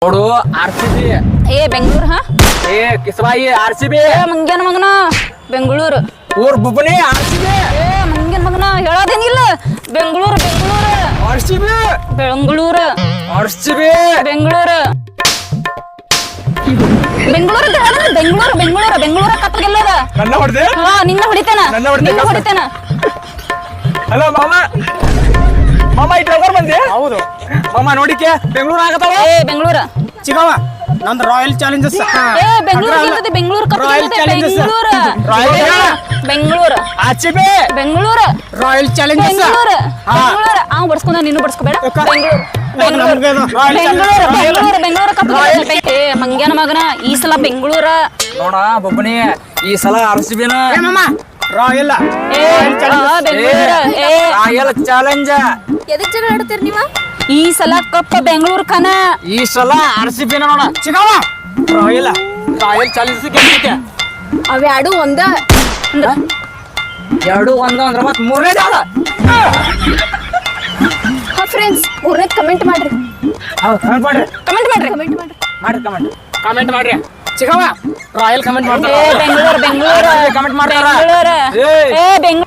ನೋಡು RCB ಏ ಬೆಂಗಳೂರು ಹಾ ಏ ಕಿಸ್ವಾಯಿ RCB ಏ ಮಂಗ್ಯನ ಮಗನ ಬೆಂಗಳೂರು ಊರ್ ಬುಬ್ಬನಿ RCB ಏ ಮಂಗ್ಯನ ಮಗನ ಹೇಳೋದೇನಿಲ್ಲ ಬೆಂಗಳೂರು ಬೆಂಗಳೂರು RCB ಬೆಂಗಳೂರು RCB ಬೆಂಗಳೂರು ಬೆಂಗಳೂರು ಅಂತ ಹೇಳಿದ್ರೆ ಬೆಂಗಳೂರು ಬೆಂಗಳೂರು ಬೆಂಗಳೂರು ಕಪ್ಪಗೆಲ್ಲದ ನನ್ನ ಹೊಡೆದೆ ಹಾ ನಿನ್ನ ಹೊಡಿತೇನ ನನ್ನ ಹೊಡಿತೇನ? ನಿನ್ನ ಹೊಡಿತೇನ ಹಲೋ ಮಾಮ ಇಟ್ಟು ಹೋಗೋರ್ ಬಂದಿ ಹೌದು ಮಾಮ ನೋಡಿಕೆ ಬೆಂಗಳೂರು ಆಗತ್ತವ ಏ ಬೆಂಗಳೂರು ಚಿಗವ ನಂದು ರಾಯಲ್ ಚಾಲೆಂಜರ್ಸ್ ಏ ಬೆಂಗಳೂರು ಗೆಲ್ತದೆ ಬೆಂಗಳೂರು ರಾಯಲ್ ಕಪ್ಪಗೆಲ್ಲದೆ challengers. Bengaluru Bengaluru RCB Bengaluru royal challengers Bengaluru Bengaluru ಅವ್ ಬಡ್ಸ್ಕೊಂಡ ನೀನು ಬಡ್ಸ್ಕೋಬೇಡ ಬೆಂಗಳೂರು ಬೆಂಗಳೂರು ಬೆಂಗಳೂರು ಬೆಂಗಳೂರು ಕಪ್ಪಗೆಲ್ಲದೆ ಏ ಮಂಗ್ಯನ ಮಗನ ಈ ಸಲ ಬೆಂಗಳೂರ ನೋಡ ಬೊಬ್ಬನಿ ಈ ಸಲ RCBನ ಏ ಮಾಮ ರಾಯಲ್ ಏ ಬೆಂಗಳೂರು ಏ ರಾಯಲ್ ಚಾಲೆಂಜ್ ಎದಕ್ ಜಗಳ ಆಡ್ತೀರಿ ನೀವ ಈ ಸಲ ಕಪ್ಪ ಬೆಂಗಳೂರು ಕನ ಈ ಸಲ RCBನ ನೋಡ ಚಿಗವ ರಾಯಲ್ ಚಾಲೆಂಜ್ ಗೆಲ್ಲೈತೆ ಅವೆರಡು ಒಂದ ಎರಡು ಒಂದು ಅಂದ್ರೆ ಮತ್ ಮೂರನೇದ ಫ್ರೆಂಡ್ಸ್ ಮೂರನೇ ಕಮೆಂಟ್ ಮಾಡ್ರಿ ಕಮೆಂಟ್ ಮಾಡ್ರಿ ಕಮೆಂಟ್ ಮಾಡ್ರಿ ಕಮೆಂಟ್ ಮಾಡ್ರಿ ಮಾಡ್ರಿ ಕಮೆಂಟ್ ಮಾಡ್ರಿ ಚಿಗವ ರಾಯಲ್ ಕಮೆಂಟ್ ಏ ಮಾಡ್ತಾರೆ ಬೆಂಗಳೂರು ಬೆಂಗಳೂರು ಕಮೆಂಟ್ ಮಾಡ್ತಾರ ಬೆಂಗಳೂರು ಏಯ್. ಏ ಬೆಂಗಳೂರು